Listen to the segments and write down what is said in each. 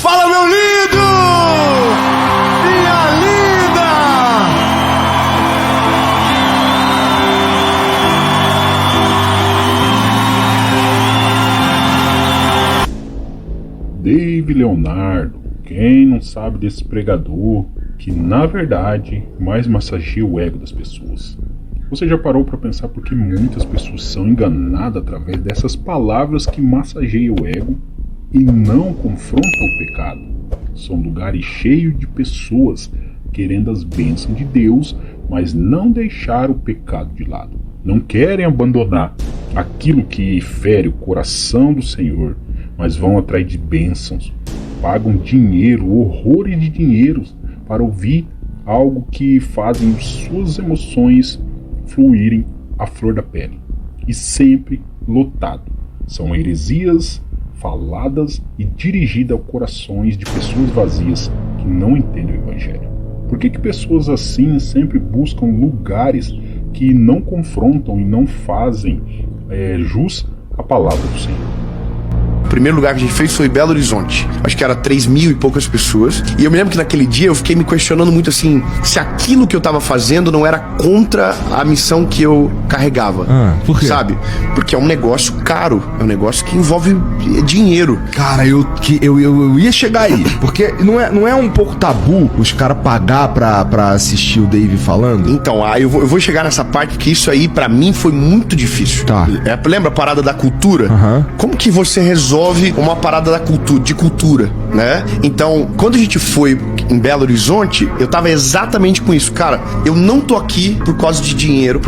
Fala, meu lindo! Minha linda! Dave Leonardo, quem não sabe desse pregador que na verdade mais massageia o ego das pessoas? Você já parou para pensar por que muitas pessoas são enganadas através dessas palavras que massageiam o ego e não confrontam o pecado? São lugares cheios de pessoas querendo as bênçãos de Deus, mas não deixar o pecado de lado. Não querem abandonar aquilo que fere o coração do Senhor, mas vão atrás de bênçãos. Pagam dinheiro, horrores de dinheiro, para ouvir algo que fazem suas emoções fluírem à flor da pele. E sempre lotado. São heresias faladas e dirigidas a corações de pessoas vazias que não entendem o Evangelho. Por que pessoas assim sempre buscam lugares que não confrontam e não fazem jus à palavra do Senhor? O primeiro lugar que a gente fez foi Belo Horizonte. Acho que era 3.000 e poucas pessoas. E eu me lembro que naquele dia eu fiquei me questionando muito assim, se aquilo que eu tava fazendo não era contra a missão que eu carregava. Por quê? Sabe? Porque é um negócio caro. É um negócio que envolve dinheiro. Cara, eu ia chegar aí. Porque não é um pouco tabu os caras pagar pra assistir o Dave falando? Então, eu vou chegar nessa parte, porque isso aí pra mim foi muito difícil. Tá. Lembra a parada da cultura? Como que você resolve uma parada de cultura, né? Então, quando a gente foi em Belo Horizonte, eu tava exatamente com isso. Cara, eu não tô aqui por causa de dinheiro,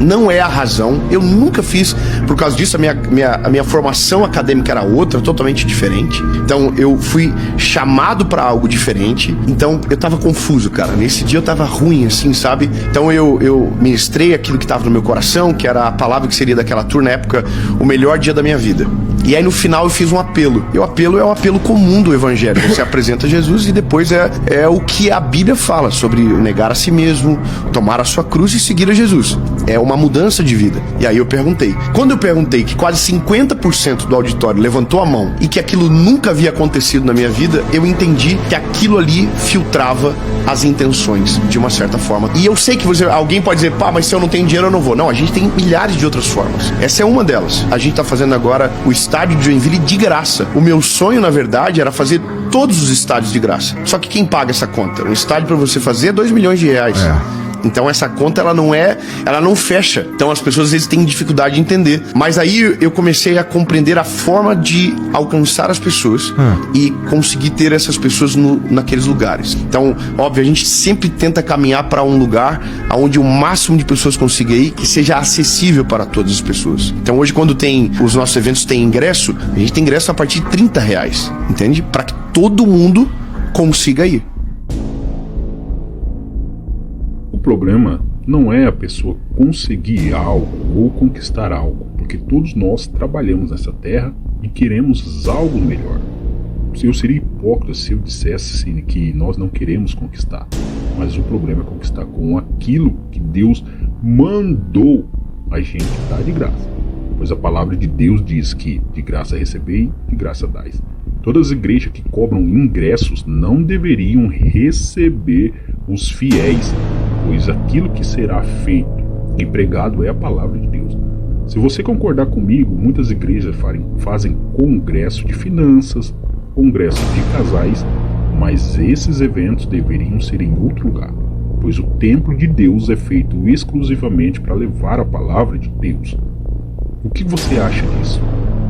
não é a razão. Eu nunca fiz por causa disso. A minha formação acadêmica era outra, totalmente diferente. Então, eu fui chamado pra algo diferente. Então, eu tava confuso, cara. Nesse dia eu tava ruim, assim, sabe? Então, eu ministrei aquilo que tava no meu coração, que era a palavra que seria daquela tour, na época, o melhor dia da minha vida. E aí no final eu fiz um apelo. E o apelo é o apelo comum do Evangelho. Você apresenta Jesus e depois é o que a Bíblia fala sobre negar a si mesmo, tomar a sua cruz e seguir a Jesus. É uma mudança de vida. E aí eu perguntei. Quando eu perguntei que quase 50% do auditório levantou a mão e que aquilo nunca havia acontecido na minha vida, eu entendi que aquilo ali filtrava as intenções de uma certa forma. E eu sei que alguém pode dizer, pá, mas se eu não tenho dinheiro eu não vou. Não, a gente tem milhares de outras formas. Essa é uma delas. A gente tá fazendo agora o estádio de Joinville de graça. O meu sonho, na verdade, era fazer todos os estádios de graça. Só que quem paga essa conta? Um estádio pra você fazer é R$2 milhões. Então essa conta ela não fecha. Então as pessoas às vezes têm dificuldade de entender. Mas aí eu comecei a compreender a forma de alcançar as pessoas e conseguir ter essas pessoas naqueles lugares. Então, óbvio, a gente sempre tenta caminhar para um lugar onde o máximo de pessoas consiga ir, que seja acessível para todas as pessoas. Então hoje, quando os nossos eventos têm ingresso, a gente tem ingresso a partir de R$30, entende? Para que todo mundo consiga ir. O problema não é a pessoa conseguir algo ou conquistar algo, porque todos nós trabalhamos nessa terra e queremos algo melhor. Eu seria hipócrita se eu dissesse que nós não queremos conquistar, mas o problema é conquistar com aquilo que Deus mandou a gente dar de graça, pois a palavra de Deus diz que de graça recebei, de graça dais. Todas as igrejas que cobram ingressos não deveriam receber os fiéis, pois aquilo que será feito e pregado é a palavra de Deus. Se você concordar comigo, muitas igrejas fazem congresso de finanças, congresso de casais, mas esses eventos deveriam ser em outro lugar, pois o templo de Deus é feito exclusivamente para levar a palavra de Deus. O que você acha disso?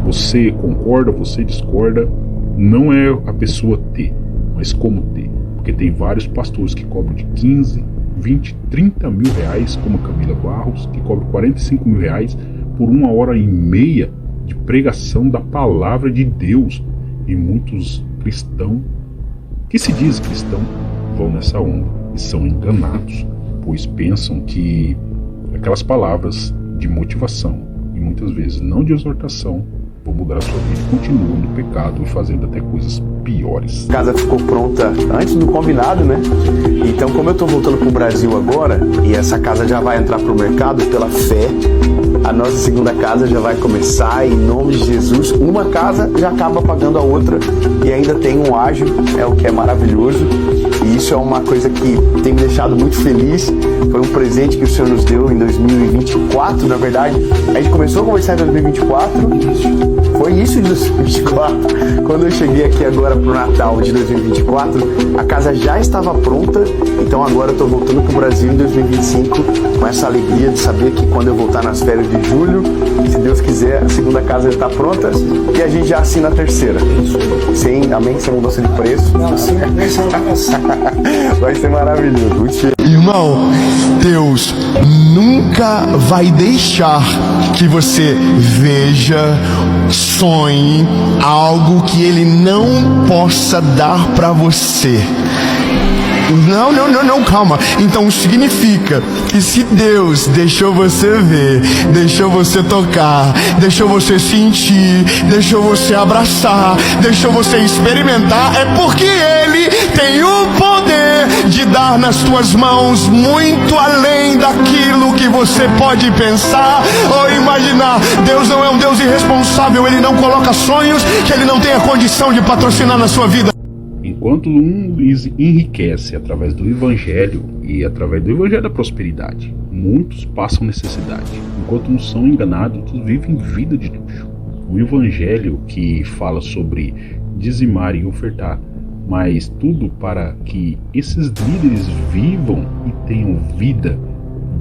Você concorda, você discorda? Não é a pessoa ter, mas como ter. Porque tem vários pastores que cobram de 15, 20, 30 mil reais, como a Camila Barros, que cobra 45 mil reais por 1h30 de pregação da palavra de Deus. E muitos cristãos, que se diz cristão, vão nessa onda e são enganados, pois pensam que aquelas palavras de motivação, e muitas vezes não de exortação, vão mudar a sua vida e continuam no pecado e fazendo até coisas piores. A casa ficou pronta antes do combinado, né? Então, como eu tô voltando pro Brasil agora, e essa casa já vai entrar pro mercado pela fé, a nossa segunda casa já vai começar, em nome de Jesus. Uma casa já acaba pagando a outra e ainda tem um ágio, é o que é maravilhoso. E isso é uma coisa que tem me deixado muito feliz. Foi um presente que o Senhor nos deu em 2024, na verdade. A gente começou a conversar em 2024. Foi isso de 2024. Quando eu cheguei aqui agora pro Natal de 2024, a casa já estava pronta. Então agora eu tô voltando pro Brasil em 2025 com essa alegria de saber que quando eu voltar nas férias de julho, se Deus quiser, a segunda casa já tá pronta e a gente já assina a terceira. Sim, amém? Sem mudança de preço. Não, sim, vai ser maravilhoso. Muito cheio. Irmão, Deus nunca vai deixar que você veja, sonhe algo que Ele não possa dar para você. Não, calma. Então significa que se Deus deixou você ver, deixou você tocar, deixou você sentir, deixou você abraçar, deixou você experimentar, é porque Ele tem o poder de dar nas tuas mãos muito além daquilo que você pode pensar ou imaginar. Deus não é um Deus irresponsável, Ele não coloca sonhos que Ele não tenha condição de patrocinar na sua vida. Enquanto um enriquece através do Evangelho e através do Evangelho da prosperidade, muitos passam necessidade. Enquanto uns são enganados, outros vivem vida de luxo. O Evangelho que fala sobre dizimar e ofertar, mas tudo para que esses líderes vivam e tenham vida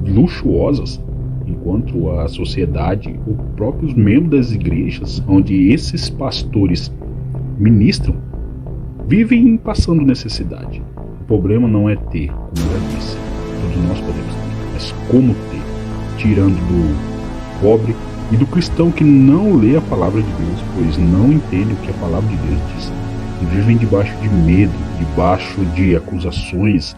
luxuosas, enquanto a sociedade, os próprios membros das igrejas, onde esses pastores ministram, vivem passando necessidade. O problema não é ter, como eu disse, todos nós podemos ter, mas como ter, tirando do pobre e do cristão que não lê a palavra de Deus, pois não entende o que a palavra de Deus diz, e vivem debaixo de medo, debaixo de acusações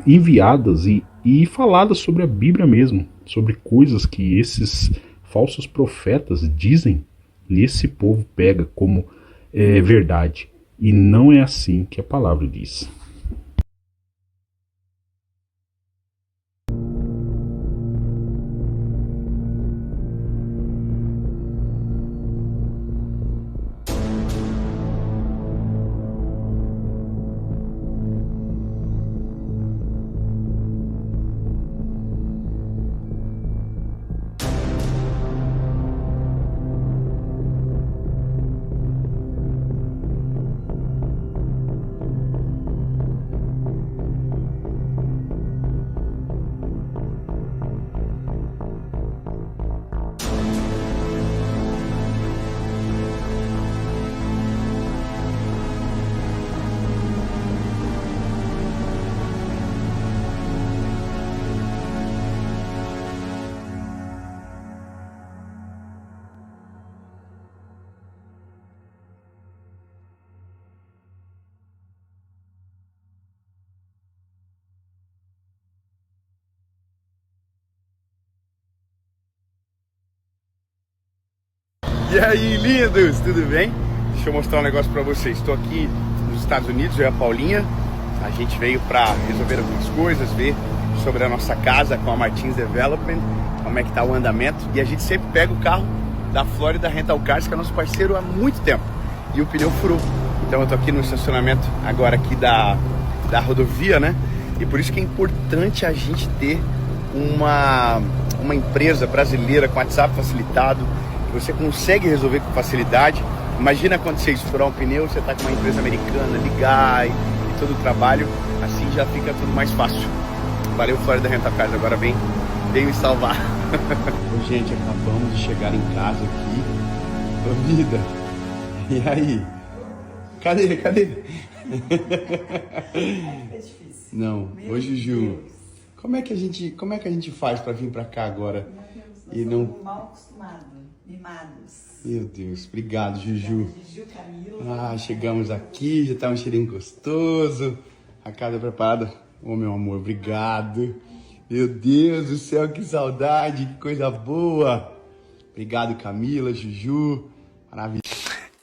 enviadas e faladas sobre a Bíblia mesmo, sobre coisas que esses falsos profetas dizem, e esse povo pega como verdade. E não é assim que a palavra diz. E aí, lindos, tudo bem? Deixa eu mostrar um negócio pra vocês. Estou aqui nos Estados Unidos, eu e a Paulinha. A gente veio pra resolver algumas coisas, ver sobre a nossa casa com a Martins Development, como é que tá o andamento. E a gente sempre pega o carro da Florida Rental Cars, que é nosso parceiro há muito tempo. E o pneu furou. Então eu tô aqui no estacionamento agora aqui da rodovia, né? E por isso que é importante a gente ter uma empresa brasileira com WhatsApp facilitado, você consegue resolver com facilidade. Imagina quando você estourar um pneu, você tá com uma empresa americana, ligar e todo o trabalho, assim já fica tudo mais fácil. Valeu, Florida Rental Cars, agora vem me salvar. Gente, acabamos de chegar em casa aqui. Ô, vida, e aí? Cadê? É difícil. Não, ô Juju, como é que a gente faz pra vir pra cá agora? Nós somos mal acostumados, mimados. Meu Deus, obrigado, Juju. Juju, Camila. Ah, chegamos aqui, já tá um cheirinho gostoso. A casa é preparada. Ô, meu amor, obrigado. Meu Deus do céu, que saudade, que coisa boa. Obrigado, Camila, Juju. Maravilha.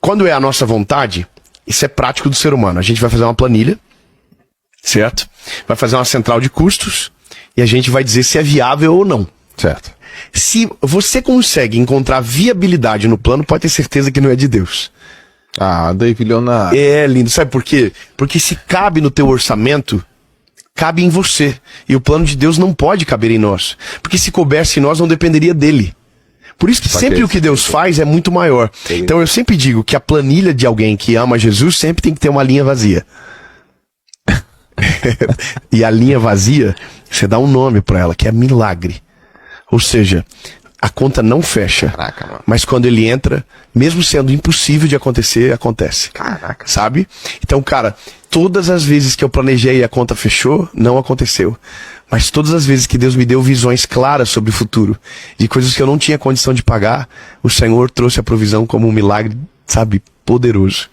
Quando é a nossa vontade, isso é prático do ser humano. A gente vai fazer uma planilha, certo? Vai fazer uma central de custos e a gente vai dizer se é viável ou não. Certo. Se você consegue encontrar viabilidade no plano, pode ter certeza que não é de Deus. Ah, Dave Leonardo. É lindo, sabe por quê? Porque se cabe no teu orçamento, cabe em você. E o plano de Deus não pode caber em nós. Porque se coubesse em nós, não dependeria dele. Por isso que sempre o que Deus faz é muito maior. Então eu sempre digo que a planilha de alguém que ama Jesus sempre tem que ter uma linha vazia. E a linha vazia, você dá um nome pra ela, que é milagre. Ou seja, a conta não fecha. Caraca, mano. Mas quando ele entra, mesmo sendo impossível de acontecer, acontece. Caraca. Sabe? Então, cara, todas as vezes que eu planejei e a conta fechou, não aconteceu. Mas todas as vezes que Deus me deu visões claras sobre o futuro, de coisas que eu não tinha condição de pagar, o Senhor trouxe a provisão como um milagre, sabe, poderoso.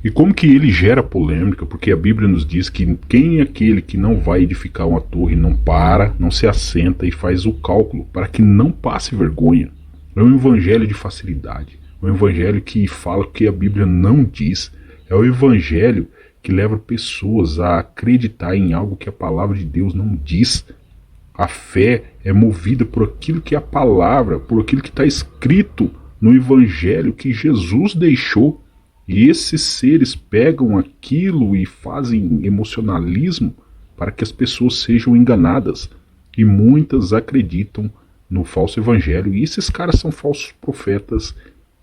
E como que ele gera polêmica? Porque a Bíblia nos diz que quem é aquele que não vai edificar uma torre, não para, não se assenta e faz o cálculo para que não passe vergonha. É um evangelho de facilidade, é um evangelho que fala o que a Bíblia não diz, é o evangelho que leva pessoas a acreditar em algo que a palavra de Deus não diz. A fé é movida por aquilo que é a palavra, por aquilo que está escrito no evangelho que Jesus deixou. E esses seres pegam aquilo e fazem emocionalismo para que as pessoas sejam enganadas. E muitas acreditam no falso evangelho. E esses caras são falsos profetas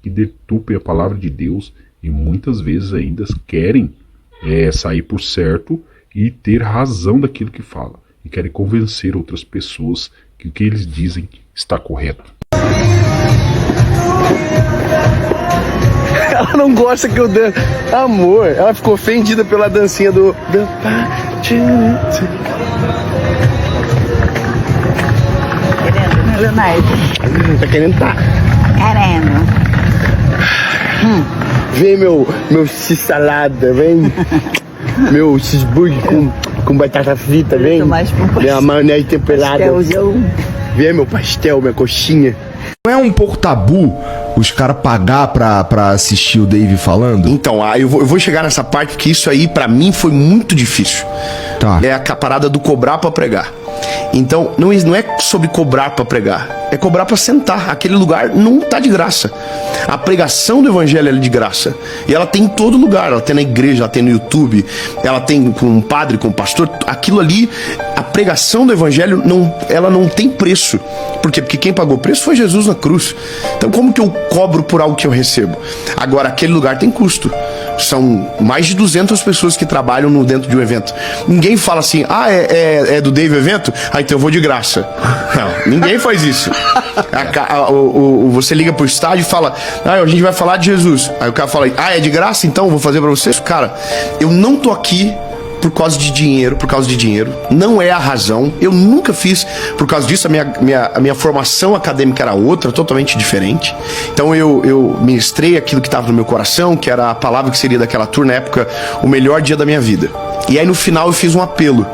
que detupem a palavra de Deus e muitas vezes ainda querem sair por certo e ter razão daquilo que fala. E querem convencer outras pessoas que o que eles dizem está correto. Ela não gosta que eu dance. Amor, ela ficou ofendida pela dancinha do... Querendo, né, Leonardo? Tá querendo tá? Querendo. Vem meu x-salada, vem. Meu cheeseburger com batata frita, vem. Minha maionese temperada. Vem meu pastel, minha coxinha. Não é um pouco tabu os caras pagar pra assistir o Dave falando? Então, eu vou chegar nessa parte porque isso aí pra mim foi muito difícil. Tá. É a parada do cobrar pra pregar. Então, não é sobre cobrar pra pregar, é cobrar pra sentar. Aquele lugar não tá de graça. A pregação do evangelho é de graça. E ela tem em todo lugar. Ela tem na igreja, ela tem no YouTube, ela tem com um padre, com um pastor. Aquilo ali, a pregação do evangelho, ela não tem preço. Por quê? Porque quem pagou o preço foi Jesus na cruz. Então, como que eu cobro por algo que eu recebo? Agora, aquele lugar tem custo. São mais de 200 pessoas que trabalham dentro de um evento. Ninguém fala assim, é do Dave evento? Então eu vou de graça. Não, ninguém faz isso. Você liga pro estádio e fala, a gente vai falar de Jesus. Aí o cara fala, é de graça? Então eu vou fazer pra vocês? Cara, eu não tô aqui por causa de dinheiro, não é a razão. Eu nunca fiz por causa disso. A minha formação acadêmica era outra, totalmente diferente. Então eu ministrei aquilo que estava no meu coração, que era a palavra que seria daquela tour, na época, o melhor dia da minha vida. E aí no final eu fiz um apelo.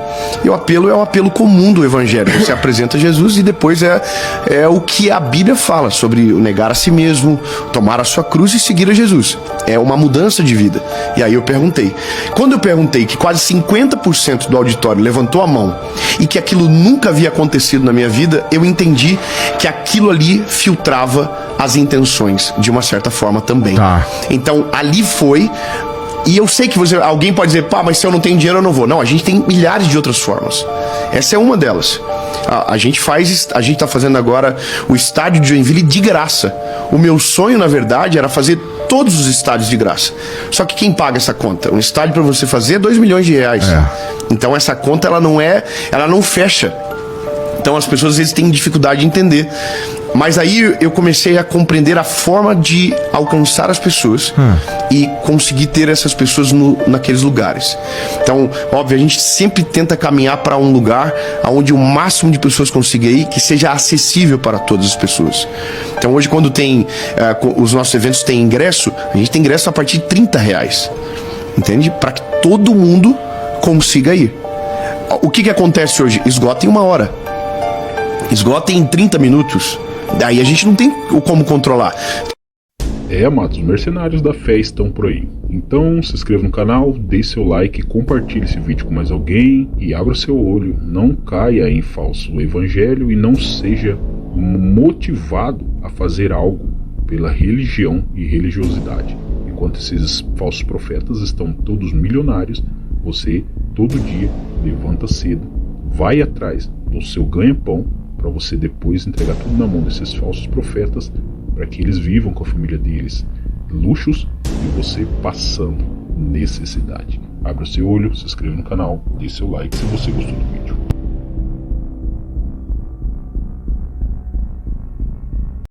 E o apelo é um apelo comum do evangelho. Você apresenta Jesus e depois é o que a Bíblia fala sobre o negar a si mesmo, tomar a sua cruz e seguir a Jesus. É uma mudança de vida. E aí eu perguntei. Quando eu perguntei que quase 50% do auditório levantou a mão e que aquilo nunca havia acontecido na minha vida, eu entendi que aquilo ali filtrava as intenções de uma certa forma também. Tá. Então ali foi. E eu sei que alguém pode dizer, mas se eu não tenho dinheiro eu não vou. Não, a gente tem milhares de outras formas. Essa é uma delas. A gente tá fazendo agora o estádio de Joinville de graça. O meu sonho, na verdade, era fazer todos os estádios de graça. Só que quem paga essa conta? Um estádio para você fazer é 2 milhões de reais. Então essa conta, ela não fecha. Então as pessoas às vezes têm dificuldade de entender. Mas aí eu comecei a compreender a forma de alcançar as pessoas e conseguir ter essas pessoas naqueles lugares. Então, óbvio, a gente sempre tenta caminhar para um lugar onde o máximo de pessoas consiga ir, que seja acessível para todas as pessoas. Então hoje, quando tem os nossos eventos têm ingresso, a gente tem ingresso a partir de R$30. Entende? Para que todo mundo consiga ir. O que acontece hoje? Esgota em 1 hora. Esgota em 30 minutos. Daí a gente não tem como controlar. Amados, os mercenários da fé estão por aí. Então se inscreva no canal, deixe seu like, compartilhe esse vídeo com mais alguém e abra seu olho. Não caia em falso evangelho e não seja motivado a fazer algo pela religião e religiosidade. Enquanto esses falsos profetas estão todos milionários, você todo dia levanta cedo, vai atrás do seu ganha-pão para você depois entregar tudo na mão desses falsos profetas para que eles vivam com a família deles luxos e você passando necessidade. Abra seu olho, se inscreva no canal, deixe seu like se você gostou do vídeo.